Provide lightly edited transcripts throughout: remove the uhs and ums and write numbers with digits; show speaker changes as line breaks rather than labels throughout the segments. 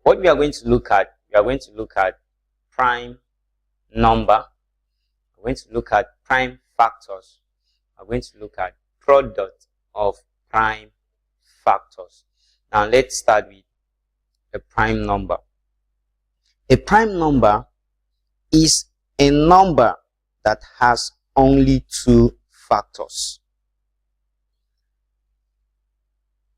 What we are going to look at, prime number. We're going to look at prime factors. We're going to look at product of prime factors. Now let's start with a prime number. A prime number is a number that has only two factors.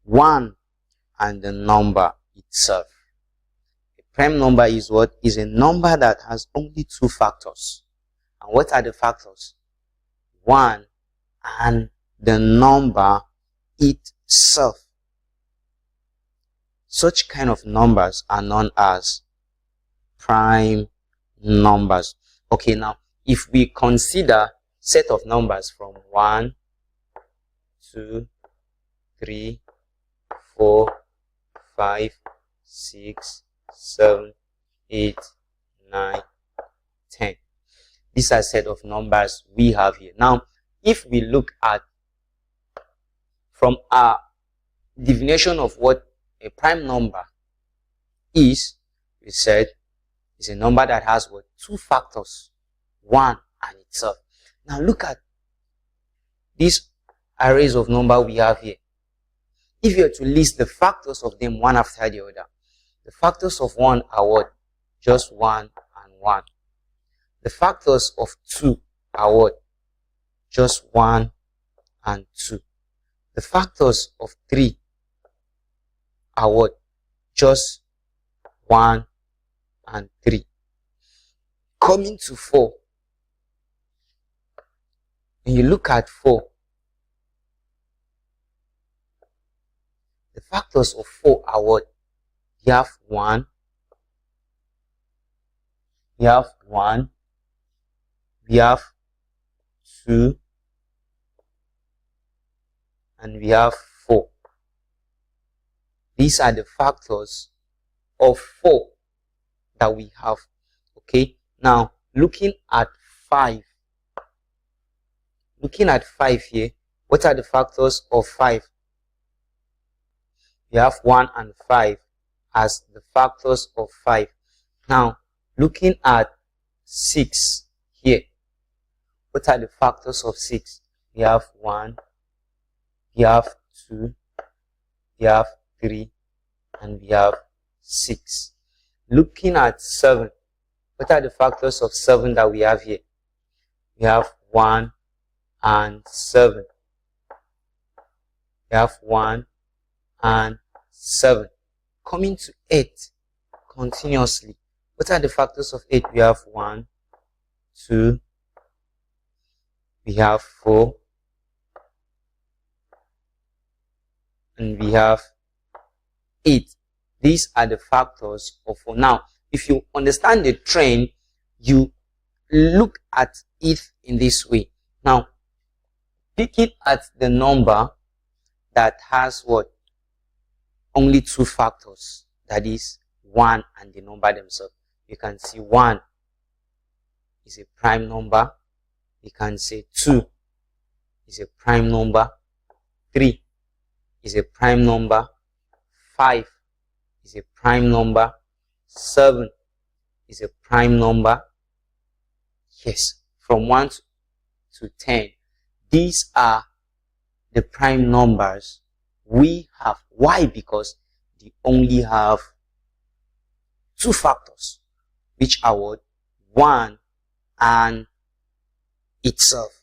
One and the number itself. A prime number is what? Is a number that has only two factors. And what are the factors? One and the number itself. Such kind of numbers are known as prime numbers. Okay, now if we consider set of numbers from 1, 2, 3, 4, 5, 6, 7, 8, 9, 10. These are set of numbers we have here. Now, if we look at from our definition of what a prime number is, we said it's a number that has what? Two factors, one and itself. Now look at these arrays of number we have here. If you were to list the factors of them one after the other, the factors of 1 are what? Just 1 and 1. The factors of 2 are what? Just 1 and 2. The factors of 3 are what? Just 1 and 3. Coming to 4. When you look at 4, the factors of 4 are what? You have 1. You have 1. We have 2. And we have 4. These are the factors of 4 that we have. Okay. Now, looking at 5. Looking at 5 here, what are the factors of 5? We have 1 and 5 as the factors of 5. Now, looking at 6 here, what are the factors of 6? We have 1, we have 2, we have 3, and we have 6. Looking at 7, what are the factors of 7 that we have here? We have 1 and 7. We have 1 and 7. Coming to 8 continuously. What are the factors of 8? We have 1, 2, we have 4, and we have 8. These are the factors of 4. Now, if you understand the trend, you look at it in this way. Now, picking at the number that has what? Only two factors. That is 1 and the number themselves. You can see 1 is a prime number. You can say 2 is a prime number. 3 is a prime number. 5 is a prime number. 7 is a prime number. Yes, from 1 to 10. These are the prime numbers we have. Why? Because they only have two factors, which are what? 1 and itself.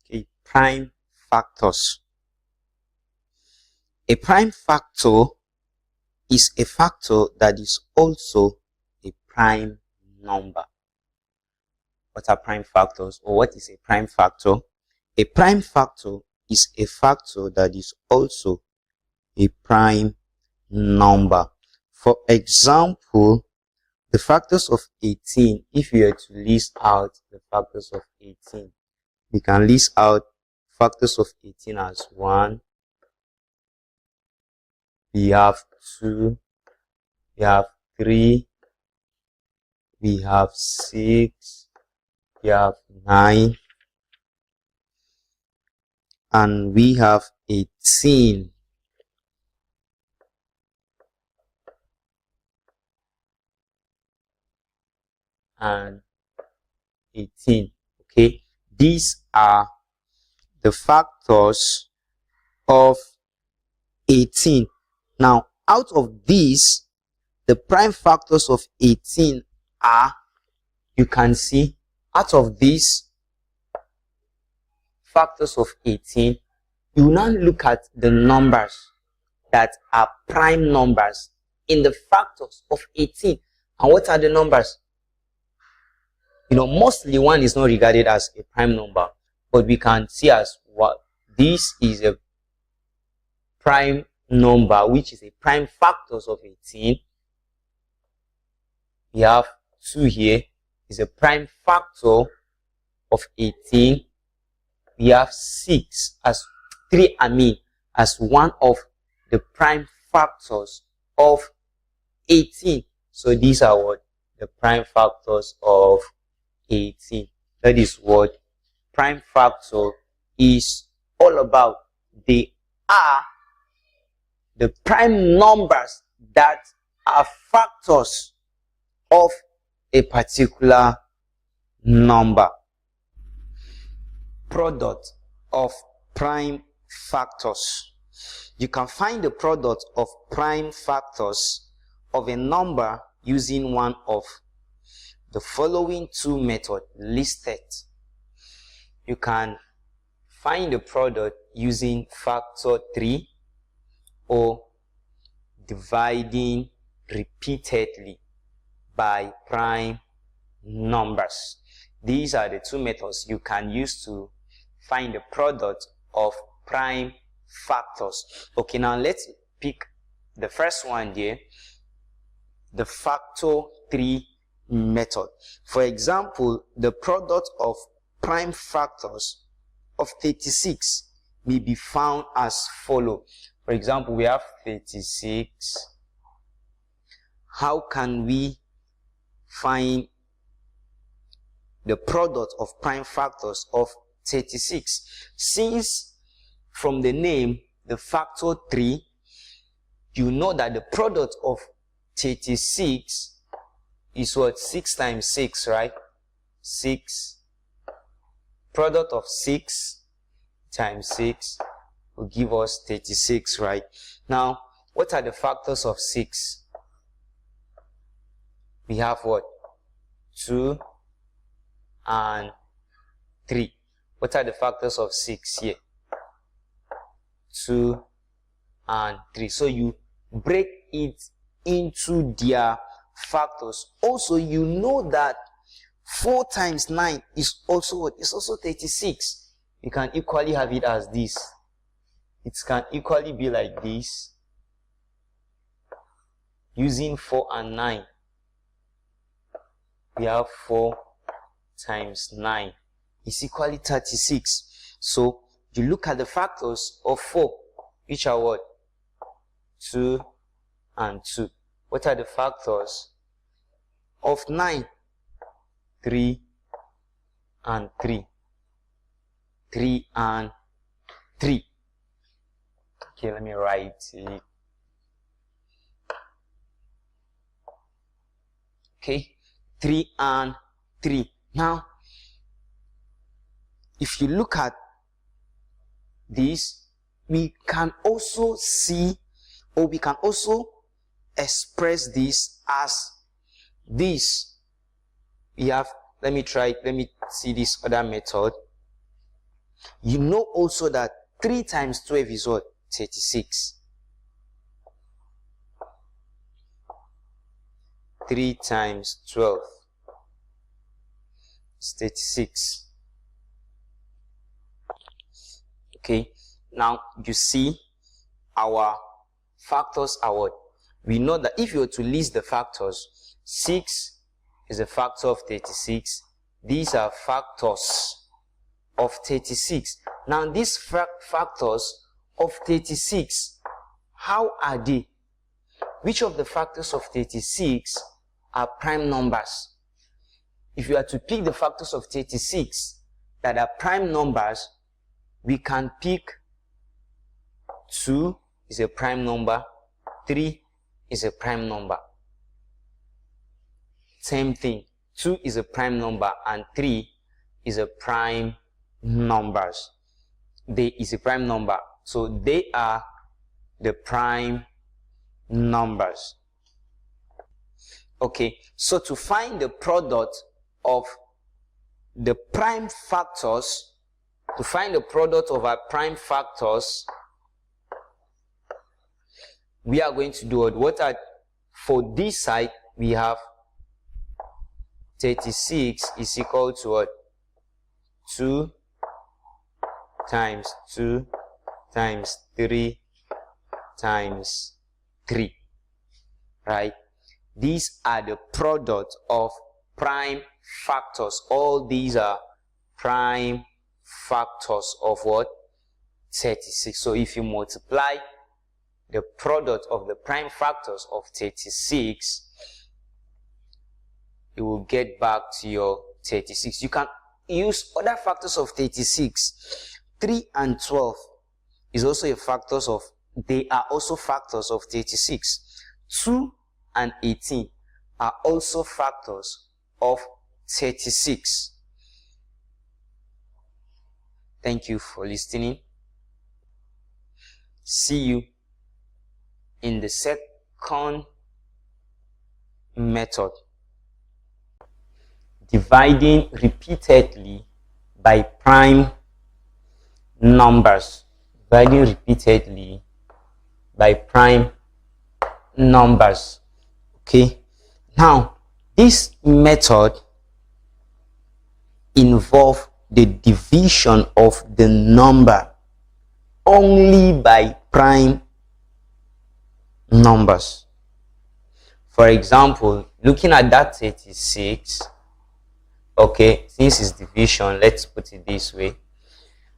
Okay, prime factors. A prime factor is a factor that is also a prime number. What are prime factors, or what is a prime factor? A prime factor is a factor that is also a prime number. For example, the factors of 18, if you were to list out the factors of 18, we can list out factors of 18 as 1, we have 2, we have 3, we have 6, we have 9, and we have 18. and 18. Okay, these are the factors of 18. Now, out of these, the prime factors of 18 are, you can see, out of these factors of 18, you now look at the numbers that are prime numbers in the factors of 18. And what are the numbers? Mostly 1 is not regarded as a prime number, but we can see as what this is a prime number, which is a prime factors of 18. We have 2 here is a prime factor of 18. We have 6 as 3, as one of the prime factors of 18. So these are what the prime factors of 18. That is what prime factor is all about. They are the prime numbers that are factors of a particular number. Product of prime factors. You can find the product of prime factors of a number using one of the following 2 methods listed. You can find the product using factor 3 or dividing repeatedly by prime numbers. These are the 2 methods you can use to find the product of prime factors. Okay, now let's pick the first one here, the factor 3 method. For example, the product of prime factors of 36 may be found as follow. For example, we have 36. How can we find the product of prime factors of 36? Since from the name, the factor 3, you know that the product of 36 is what? 6 times 6, right? 6. Product of 6 times 6 will give us 36, right? Now, what are the factors of 6? We have what? 2 and 3. What are the factors of 6 here? 2 and 3. So you break it into their factors. Also, you know that 4 times 9 is also what? It's also 36. You can equally have it as this. It can equally be like this. Using 4 and 9. We have 4 times 9 is equally 36. So you look at the factors of 4, which are what? 2 and 2. What are the factors of 9? 3 and 3. 3 and 3. Okay, let me write it. Okay, 3 and 3. Now, if you look at this, we can also see, or we can also express this as this. We have, let me see this other method. You know also that 3 times 12 is what? 36. 3 times 12 is 36. Okay, now you see our factors are what? We know that if you were to list the factors, 6 is a factor of 36. These are factors of 36. Now these factors of 36, how are they? Which of the factors of 36 are prime numbers? If you are to pick the factors of 36 that are prime numbers, we can pick 2 is a prime number, 3 is a prime number. Same thing, 2 is a prime number and 3 is a prime numbers. They is a prime number, so they are the prime numbers. Okay, so to find the product of the prime factors, to find the product of our prime factors, we are going to do what are, for this side we have 36 is equal to what? 2 times 2 times 3 times 3, right? These are the product of prime factors. All these are prime factors of what? 36. So if you multiply the product of the prime factors of 36, it will get back to your 36. You can use other factors of 36. 3 and 12 is also a factors of, they are also factors of 36. 2 and 18 are also factors of 36. Thank you for listening. See you in the second method. Dividing repeatedly by prime numbers. Dividing repeatedly by prime numbers. Okay, now this method involves the division of the number only by prime numbers. For example, looking at that 36, okay, since it's division, let's put it this way.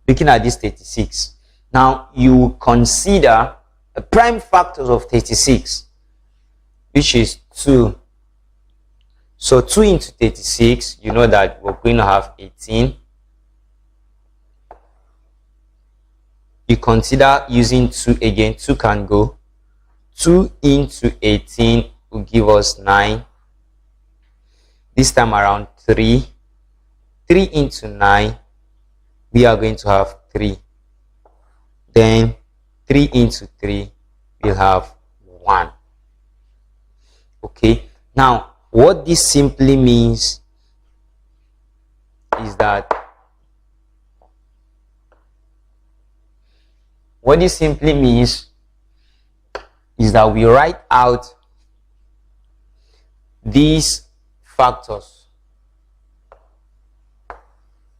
Looking at this 36, now you consider the prime factors of 36, which is 2. So 2 into 36, you know that we're going to have 18. You consider using 2 again. 2 can go. 2 into 18 will give us 9. This time around 3. 3 into 9, we are going to have 3. Then 3 into 3, we'll have 1. Okay, now what this simply means is that we write out these factors.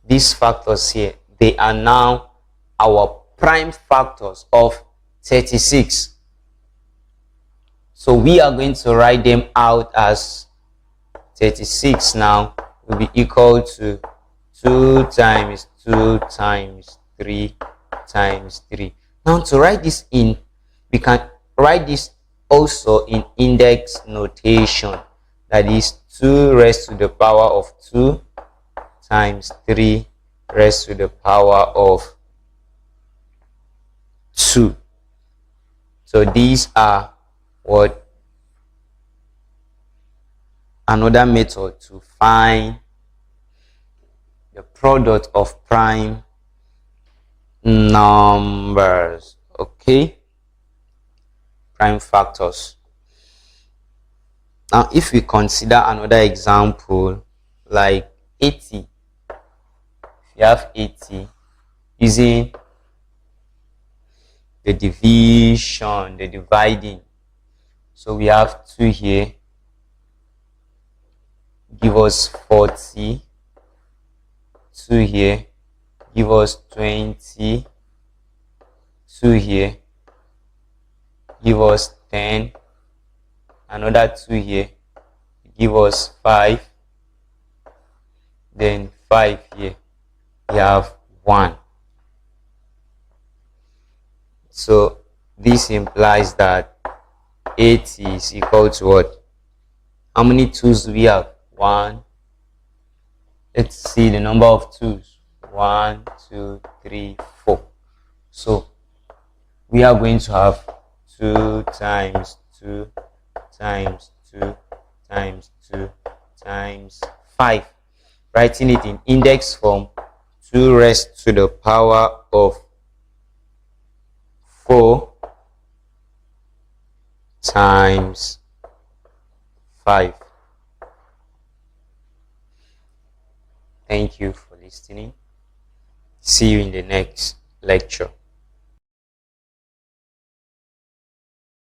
These factors here, they are now our prime factors of 36. So we are going to write them out as 36 now will be equal to 2 times 2 times 3 times 3. Now to write this in, we can write this also in index notation. That is 2 raised to the power of 2 times 3 raised to the power of 2. So these are what another method to find the product of prime numbers. Okay, prime factors. Now if we consider another example like 80, if you have 80 using the division, the dividing, so we have 2 here, give us 40, 2 here, give us 20, 2 here, give us 10, another 2 here, give us 5, then 5 here, we have 1. So this implies that 80 is equal to what? How many 2's do we have? 1. Let's see the number of 2's. 1, 2, 3, 4. So we are going to have 2 times 2 times 2 times 2 times 5. Writing it in index form, 2 raised to the power of 4 times 5. Thank you for listening. See you in the next lecture.